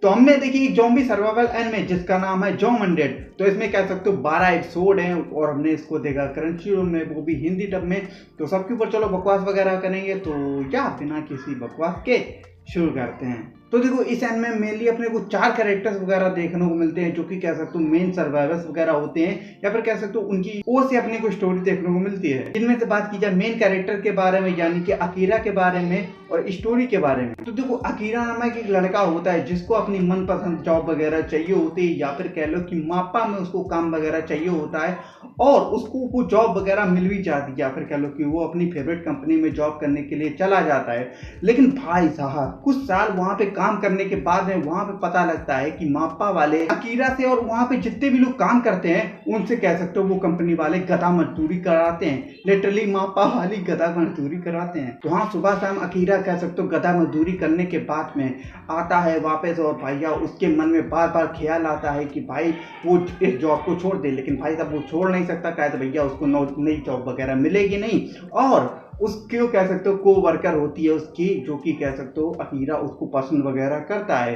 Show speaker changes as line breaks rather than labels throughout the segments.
तो हमने देखी एक ज़ॉम्बी सर्वाइवल एनिमे जिसका नाम है जॉम अनडेड। तो इसमें कह सकते हो 12 एपिसोड हैं और हमने इसको देखा क्रंचीरोल में, वो भी हिंदी डब में। तो सबके ऊपर चलो बकवास वगैरह करेंगे, तो या बिना किसी बकवास के शुरू करते हैं। तो देखो इस एनिमे में मेनली अपने को 4 कैरेक्टर्स वगैरह देखने को मिलते हैं जो कि कह सकते हो मेन सर्वाइवर्स वगैरह होते हैं, या फिर कह सकते हो उनकी ओर से अपने को स्टोरी देखने को मिलती है। इनमें से बात की जाए मेन कैरेक्टर के बारे में यानी कि अकीरा के बारे में और स्टोरी के बारे में, तो देखो अकीरा नामक एक लड़का होता है जिसको अपनी मनपसंद जॉब वगैरह चाहिए होती है, या फिर कह लो कि मापा में उसको काम वगैरह चाहिए होता है और उसको वो जॉब वगैरह मिल भी जाती है, या फिर कह लो कि वो अपनी फेवरेट कंपनी में जॉब करने के लिए चला जाता है। लेकिन भाई साहब कुछ साल वहां पे काम करने के बाद में वहां पे पता लगता है कि मापा वाले अकीरा से और वहां पे जितने भी लोग काम करते हैं उनसे कह सकते हो वो कंपनी वाले गधा मजदूरी कराते हैं। लिटरली मापा वाली गधा मजदूरी कराते हैं। तो हाँ, सुबह शाम अकीरा कह सकते हो गधा मजदूरी करने के बाद में आता है वापस, और भैया उसके मन में बार बार ख्याल आता है कि भाई वो इस जॉब को छोड़ दे। लेकिन भाई साहब वो छोड़ नहीं सकता, कहे तो भैया उसको नई जॉब वगैरह मिलेगी नहीं। और उसके कह सकते हो को वर्कर होती है उसकी, जो कि कह सकते हो अकीरा उसको पसंद वगैरह करता है।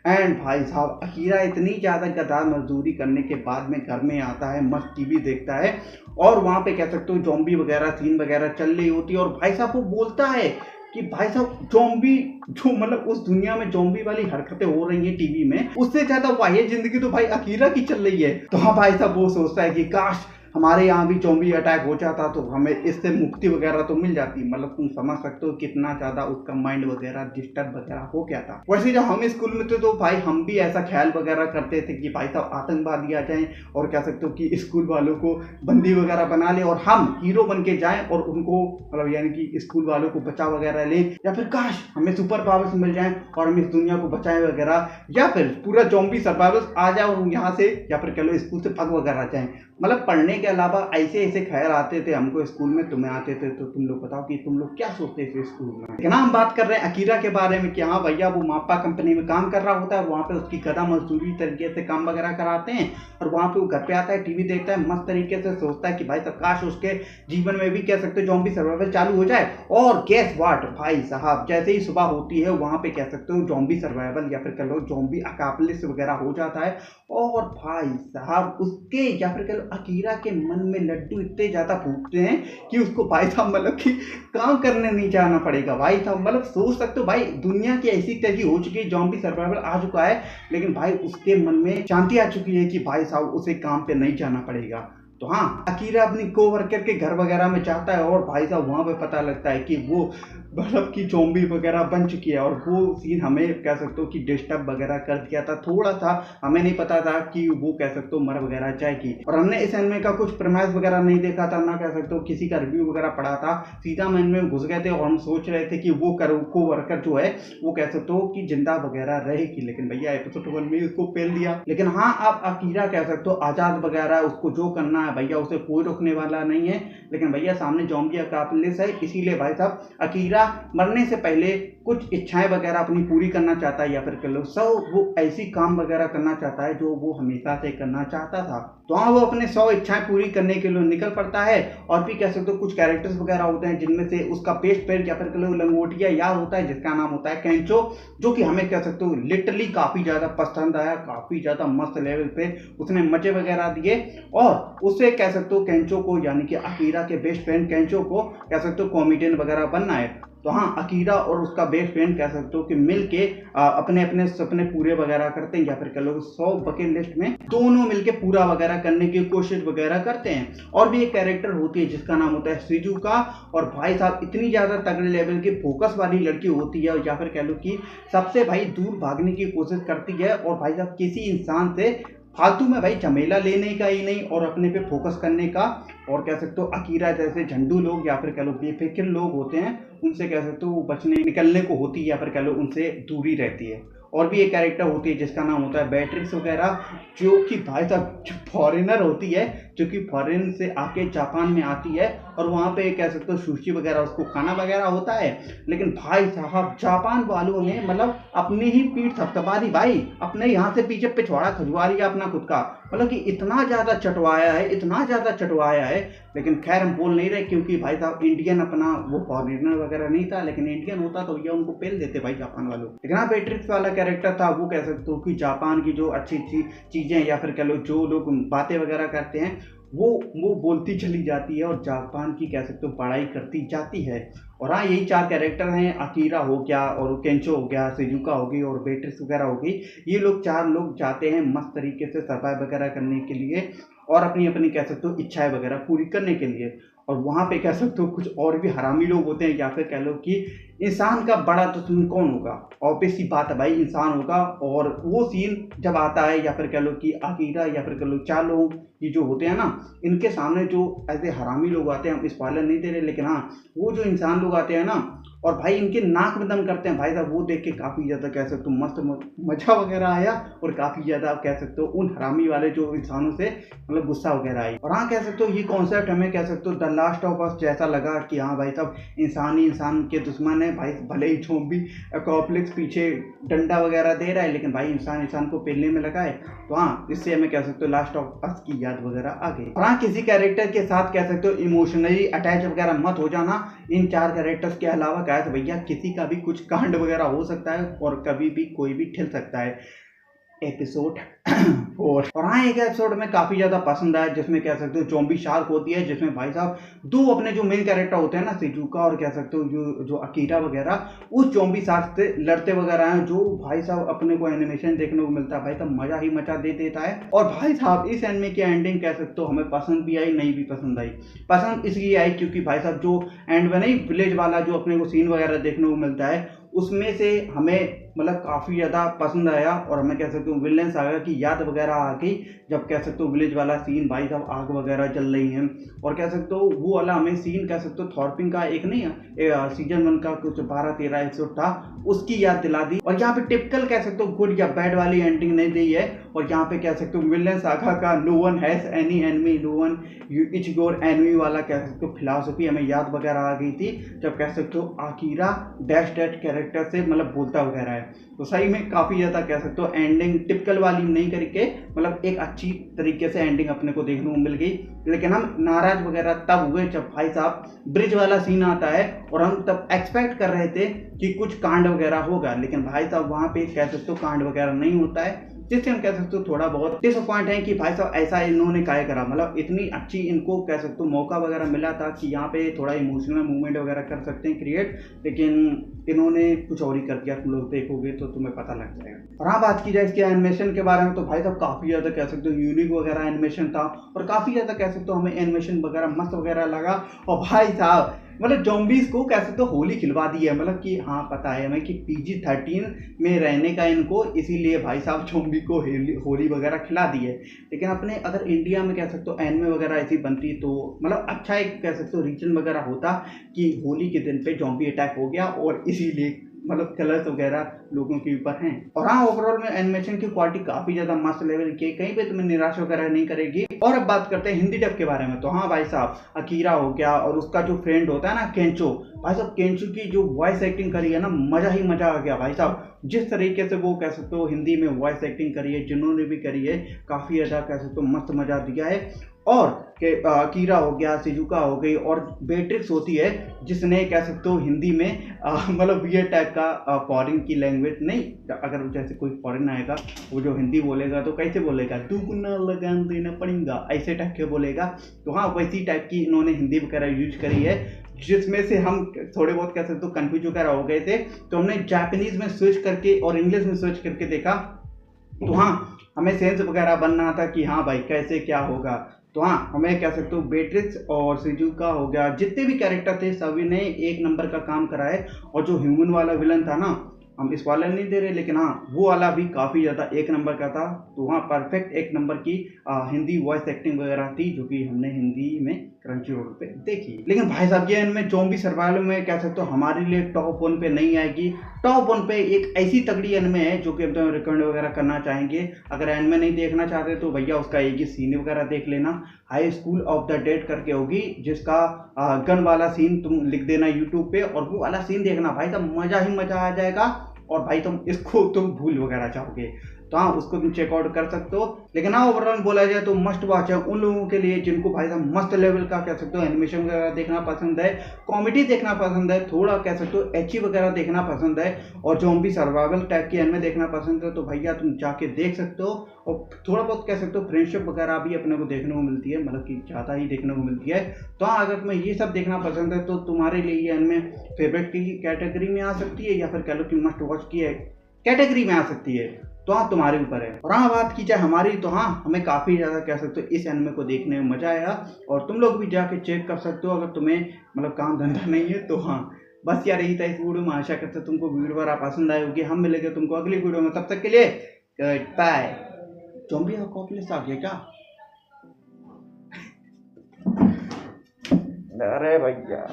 एंड भाई साहब अकीरा इतनी ज़्यादा गधा मजदूरी करने के बाद में घर में आता है, मस्त टीवी देखता है और वहाँ पे कह सकते हो ज़ॉम्बी वगैरह सीन वगैरह चल रही होती है। और भाई साहब वो बोलता है कि भाई साहब ज़ॉम्बी जो मतलब उस दुनिया में ज़ॉम्बी वाली हरकतें हो रही हैं टीवी में, उससे ज़्यादा वाहियात जिंदगी तो भाई अकीरा की चल रही है। तो हाँ भाई साहब वो सोचता है कि काश हमारे यहाँ भी ज़ॉम्बी अटैक हो जाता तो हमें इससे मुक्ति वगैरह तो मिल जाती। मतलब तुम समझ सकते हो कितना ज़्यादा उसका माइंड वगैरह डिस्टर्ब वगैरह हो गया था। वैसे जब हम स्कूल में थे तो भाई हम भी ऐसा ख्याल वगैरह करते थे कि भाई साहब आतंकवादी आ जाएं और कह सकते हो कि स्कूल वालों को बंदी वगैरह बना ले और हम हीरो बन के जाएं और उनको मतलब यानी कि स्कूल वालों को बचा वगैरह लें, या फिर काश हमें सुपर पावर्स मिल जाएं और हम इस दुनिया को बचाएं वगैरह, या फिर पूरा ज़ॉम्बी सर्वाइवर्स आ जाए और यहाँ से या फिर कह लो स्कूल से भाग वगैरह जाएं। मतलब पढ़ने के अलावा ऐसे ऐसे ख्याल आते थे हमको स्कूल में। तुम्हें आते थे तो तुम लोग बताओ कि तुम लोग क्या सोचते थे स्कूल में। लेकिन हम बात कर रहे हैं अकीरा के बारे में कि हाँ भैया वो मापा कंपनी में काम कर रहा होता है, वहाँ पे उसकी गधा मजदूरी तरीके से काम वगैरह कराते हैं और वहाँ पे वो घर पे आता है, टीवी देखता है, मस्त तरीके से सोचता है कि भाई साहब काश उसके जीवन में भी कह सकते हो ज़ॉम्बी सर्वाइवल चालू हो जाए। और गेस व्हाट भाई साहब जैसे ही सुबह होती है वहाँ पे कह सकते हो ज़ॉम्बी सर्वाइवल या फिर कह लो ज़ॉम्बी अपोकैलिप्स वगैरह हो जाता है। और भाई साहब उसके या फिर कह लो अकीरा के मन में लड्डू इतने ज्यादा फूटते हैं कि उसको भाई साहब मतलब कि काम करने नहीं जाना पड़ेगा। भाई साहब मतलब सोच सकते हो भाई दुनिया की ऐसी तैसी हो चुकी है, ज़ॉम्बी सर्वाइवल आ चुका है, लेकिन भाई उसके मन में शांति आ चुकी है कि भाई साहब उसे काम पे नहीं जाना पड़ेगा। तो हाँ अकीरा अपनी कोवर्कर के घर वगैरह में जाता है और भाई साहब वहाँ पे पता लगता है कि वो मतलब कि ज़ॉम्बी वगैरह बन चुकी है। और वो सीन हमें कह सकते हो कि डिस्टर्ब वगैरह कर दिया था थोड़ा सा, हमें नहीं पता था कि वो कह सकते हो मर वगैरह जाएगी। और हमने इस एनिमे का कुछ प्रीमाइस वगैरह नहीं देखा था, ना कह सकते हो किसी का रिव्यू वगैरह पढ़ा था, सीधा हम एनिमे में घुस गए थे और हम सोच रहे थे कि वो कोवर्कर जो है वो कह सकते हो कि जिंदा वगैरह रहेगी। लेकिन भैया एपिसोड 1 में उसको पेल दिया। लेकिन हाँ आप अकीरा कह सकते हो आज़ाद वगैरह, उसको जो करना है भैया उसे कोई रोकने वाला नहीं है। लेकिन भैया सामने ज़ॉम्बी अपोकैलिप्स है, इसीलिए भाई साहब अकीरा मरने से पहले कुछ इच्छाएं वगैरह अपनी पूरी करना चाहता है, या फिर कह लो वो ऐसी काम वगैरह करना चाहता है जो वो हमेशा से करना चाहता था। तो हाँ वो अपने 100 इच्छाएं पूरी करने के लिए निकल पड़ता है। और भी कह सकते हो कुछ कैरेक्टर्स वगैरह होते हैं जिनमें से उसका बेस्ट फ्रेंड या फिर कह लो लंगोटिया यार होता है जिसका नाम होता है केंचो, जो कि हमें कह सकते हो लिटरली काफ़ी ज़्यादा पसंद आया, काफ़ी ज़्यादा मस्त लेवल पे उसने मजे वगैरह दिए। और उससे कह सकते हो केंचो को यानी कि अकीरा के बेस्ट फ्रेंड केंचो को कह सकते हो कॉमेडियन वगैरह बनना है। तो हाँ अकीरा और उसका बेस्ट फ्रेंड कह सकते हो कि मिल के अपने अपने सपने पूरे वगैरह करते हैं, या फिर कह लो 100 बकेट लिस्ट में दोनों मिलके पूरा वगैरह करने की कोशिश वगैरह करते हैं। और भी एक कैरेक्टर होती है जिसका नाम होता है शिजुका, और भाई साहब इतनी ज़्यादा तगड़े लेवल की फोकस वाली लड़की होती है, या फिर कह लो कि सबसे भाई दूर भागने की कोशिश करती है। और भाई साहब किसी इंसान से फालतू में भाई झमेला लेने का ही नहीं और अपने पे फोकस करने का। और कह सकते हो अकीरा जैसे झंडू लोग या फिर कह लो बेफिक्र लोग होते हैं उनसे कह सकते हो बचने निकलने को होती है, या फिर कह लो उनसे दूरी रहती है। और भी एक कैरेक्टर होती है जिसका नाम होता है बैट्रिक्स वगैरह, जो कि भाई साहब फॉरेनर होती है, जो कि फॉरेन से आके जापान में आती है और वहाँ पे कह सकते हो सुशी वगैरह उसको खाना वगैरह होता है। लेकिन भाई साहब जापान वालों ने मतलब अपनी ही पीठ थपथपा दी भाई, अपने यहाँ से पीछे पिछवाड़ा खजवा लिया अपना खुद का, मतलब कि इतना ज़्यादा चटवाया है, इतना ज़्यादा चटवाया है। लेकिन खैर हम बोल नहीं रहे क्योंकि भाई साहब इंडियन अपना वो फॉरेनर वगैरह नहीं था, लेकिन इंडियन होता तो ये उनको पेल देते भाई जापान वालों। लेकिन हाँ बेट्रिक्स वाला कैरेक्टर था, वो कह सकते हो कि जापान की जो अच्छी अच्छी चीज़ें या फिर कह लो जो लोग बातें वगैरह करते हैं वो बोलती चली जाती है और जापान की कह सकते हो पढ़ाई करती जाती है। और हाँ यही 4 कैरेक्टर हैं, अकीरा हो गया और केंचो हो गया, सिजुका होगी और बेट्रिक्स वगैरह होगी। ये लोग 4 लोग जाते हैं मस्त तरीके से सर्वाइव वगैरह करने के लिए और अपनी अपनी कह सकते हो इच्छाएं वगैरह पूरी करने के लिए। और वहाँ पे कह सकते हो कुछ और भी हरामी लोग होते हैं, या फिर कह लो कि इंसान का बड़ा दुश्मन कौन होगा, ऑब्वियस सी बात है भाई इंसान होगा। और वो सीन जब आता है या फिर कह लो कि अकीरा या फिर कह लो 4 लोग ये जो होते हैं ना, इनके सामने जो ऐसे हरामी लोग आते हैं, हम स्पॉइलर नहीं दे रहे, लेकिन हाँ वो जो इंसान लोग आते हैं ना और भाई इनके नाक में दम करते हैं भाई साहब, वो देख के काफ़ी ज़्यादा कह सकते हो मस्त मजा वगैरह आया और काफ़ी ज़्यादा आप कह सकते हो उन हरामी वाले जो इंसानों से मतलब गुस्सा वगैरह आई। और हाँ कह सकते हो ये कॉन्सेप्ट हमें कह सकते हो द लास्ट ऑफ अस जैसा लगा कि हाँ भाई साहब इंसान ही इंसान के दुश्मन है भाई, भले ही ज़ॉम्बी अपोकैलिप्स पीछे डंडा वगैरह दे रहा है लेकिन भाई इंसान इंसान को पेलने में लगा है। तो हाँ इससे हमें कह सकते हो लास्ट ऑफ अस की याद वगैरह आ गई। और हाँ किसी कैरेक्टर के साथ कह सकते हो इमोशनली अटैच वगैरह मत हो जाना इन 4 कैरेक्टर्स के अलावा। तो भैया किसी का भी कुछ कांड वगैरह हो सकता है और कभी भी कोई भी ठिल सकता है। एपिसोड 4 और हाँ एक एपिसोड में काफ़ी ज़्यादा पसंद आया जिसमें कह सकते हो ज़ॉम्बी शार्क होती है, जिसमें भाई साहब 2 अपने जो मेन कैरेक्टर होते हैं ना सिजुका और कह सकते हो जो अकीरा वगैरह उस ज़ॉम्बी शार्क से लड़ते वगैरह हैं, जो भाई साहब अपने को एनिमेशन देखने को मिलता है भाई साहब मज़ा ही मचा दे देता है। और भाई साहब इस एनिमे की एंडिंग कह सकते हो हमें पसंद भी आई नहीं भी पसंद आई। पसंद इसलिए आई क्योंकि भाई साहब जो एंड में नहीं विलेज वाला जो अपने को सीन वगैरह देखने को मिलता है उसमें से हमें मतलब काफ़ी ज़्यादा पसंद आया और हमें कह सकते हो विलेंस आ गया कि याद वगैरह आ गई जब कह सकते हो विलेज वाला सीन भाई साहब आग वगैरह जल रही है। और कह सकते हो वो वाला हमें सीन कह सकते हो थॉर्पिंग का एक नहीं सीजन 1 का कुछ 12-13 एपिसोड था उसकी याद दिला दी। और यहाँ पे टिपिकल कह सकते हो गुड या बैड वाली एंडिंग नहीं दी है। और यहाँ पे कह सकते हो विलेन सागा का no one has any enemy no one is your enemy वाला कह सकते हो फिलॉसफी हमें याद वगैरह आ गई थी जब कह सकते हो आकीरा डैश डैश कैरेक्टर से मतलब बोलता वगैरह है। तो सही में काफ़ी ज़्यादा कह सकते हो एंडिंग टिपिकल वाली नहीं करके मतलब एक अच्छी तरीके से एंडिंग अपने को देखने को मिल गई। लेकिन हम नाराज वगैरह तब हुए जब भाई साहब ब्रिज वाला सीन आता है और हम तब एक्सपेक्ट कर रहे थे कि कुछ कांड वगैरह होगा, लेकिन भाई साहब वहाँ पे कह सकते हो कांड वगैरह नहीं होता है, जिससे हम कह सकते हो थोड़ा बहुत डिसअपॉइंट है कि भाई साहब ऐसा इन्होंने काहे करा। मतलब इतनी अच्छी इनको कह सकते हो मौका वगैरह मिला था कि यहाँ पे थोड़ा इमोशनल मूवमेंट वगैरह कर सकते हैं क्रिएट, लेकिन इन्होंने कुछ और ही कर दिया। तुम लोग देखोगे तो तुम्हें पता लग जाएगा। और हाँ बात की जाए इसके एनिमेशन के बारे में तो भाई साहब काफ़ी ज़्यादा कह सकते हो यूनिक वगैरह एनिमेशन था और काफ़ी ज़्यादा कह सकते हो हमें एनिमेशन वगैरह मस्त वगैरह लगा। और भाई साहब मतलब ज़ॉम्बीज़ को कह सकते हो होली खिलवा दी है, मतलब कि हाँ पता है हमें कि PG-13 में रहने का इनको, इसीलिए भाई साहब ज़ॉम्बी को होली वगैरह खिला दी है। लेकिन अपने अगर इंडिया में कह सकते हो एनिमे वगैरह ऐसी बनती तो मतलब अच्छा एक कह सकते हो रीजन वगैरह होता कि होली के दिन पे ज़ॉम्बी अटैक हो गया और इसीलिए मतलब कलर्स वगैरह लोगों के ऊपर हैं। और हाँ ओवरऑल में एनिमेशन की क्वालिटी काफ़ी ज़्यादा मस्त लेवल की, कहीं पे तुम्हें निराश वगैरह नहीं करेगी। और अब बात करते हैं हिंदी डब के बारे में तो हाँ भाई साहब अकीरा हो गया और उसका जो फ्रेंड होता है ना केंचो, भाई साहब केंचो की जो वॉइस एक्टिंग करी है ना मज़ा ही मज़ा आ गया भाई साहब। जिस तरीके से वो कह सकते हो हिंदी में वॉइस एक्टिंग करी है जिन्होंने भी करी है काफ़ी ज़्यादा कह सकते हो मस्त मज़ा दिया है। और कीरा हो गया, सिजुका हो गई और बेट्रिक्स होती है जिसने कह सकते हो हिंदी में मतलब ये टाइप का फॉरेन की लैंग्वेज नहीं, अगर जैसे कोई फॉरेन आएगा वो जो हिंदी बोलेगा तो कैसे बोलेगा दुगना लगान देना पड़ेगा ऐसे टाइप के बोलेगा। तो हाँ वैसी टाइप की इन्होंने हिंदी वगैरह यूज करी है जिसमें से हम थोड़े बहुत कह सकते हो कन्फ्यूज वगैरह हो गए थे। तो हमने जापानीज़ में स्विच करके और इंग्लिश में स्विच करके देखा तो हाँ हमें सेंस वगैरह बनना था कि हाँ भाई कैसे क्या होगा। तो हाँ हमें कह सकते हो बेट्रिक्स और सिजुका हो गया जितने भी कैरेक्टर थे सभी ने एक नंबर का काम करा है। और जो ह्यूमन वाला विलन था ना हम इस वाला नहीं दे रहे, लेकिन हाँ वो वाला भी काफ़ी ज़्यादा एक नंबर का था। तो वहाँ परफेक्ट एक नंबर की हिंदी वॉइस एक्टिंग वगैरह थी, जो कि हमने हिंदी में क्रंची रोड पे देखी। लेकिन भाई साहब ये इनमें ज़ॉम्बी सर्वाइवल में कह सकते हो हमारे लिए टॉप 1 पे नहीं आएगी। टॉप 1 पे एक ऐसी तगड़ी एनिमे है जो कि हम रिकमेंड वगैरह करना चाहेंगे। अगर एनिमे नहीं देखना चाहते तो भैया उसका एक ही सीन वगैरह देख लेना, high school of the dead करके होगी, जिसका गन वाला सीन तुम लिख देना यूट्यूब पे और वो वाला सीन देखना भाई, तब मजा ही मजा आ जाएगा। और भाई तुम इसको तुम भूल वगैरह जाओगे। तो हाँ उसको तुम चेकआउट कर सकते हो। लेकिन हाँ ओवरऑल बोला जाए तो मस्ट वॉच है उन लोगों के लिए जिनको भाई साहब मस्त लेवल का कह सकते हो एनिमेशन वगैरह देखना पसंद है, कॉमेडी देखना पसंद है, थोड़ा कह सकते हो एची वगैरह देखना पसंद है, और ज़ॉम्बी सर्वाइवल टाइप की एनिमे देखना पसंद है, तो भैया तुम जाके देख सकते हो। और थोड़ा बहुत कह सकते हो फ्रेंडशिप वगैरह भी अपने को देखने को मिलती है, मतलब कि ज़्यादा ही देखने को मिलती है। तो हाँ अगर तुम्हें ये सब देखना पसंद है तो तुम्हारे लिए ये एनिमे फेवरेट की कैटेगरी में आ सकती है, या फिर कह लो कि मस्ट वॉच की है कैटेगरी में आ सकती है। तो हाँ तुम्हारे ऊपर है। और हाँ बात की जाए हमारी, तो हाँ हमें काफ़ी ज़्यादा कह सकते हो इस एनिमे को देखने में मज़ा आया, और तुम लोग भी जाके चेक कर सकते हो अगर तुम्हें मतलब काम धंधा नहीं है तो। हाँ बस यार यही था इस वीडियो में, आशा करते तुमको वीडियो वगैरह पसंद आए होगी। हम मिलेंगे तुमको अगली वीडियो में, तब तक के लिए बाय। ज़ॉम्बी अपोकैलिप्स आ गया क्या? अरे भैया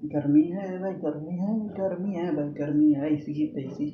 गर्मी है भाई, गर्मी है, गर्मी है भाई, गर्मी है, इसी तैसी।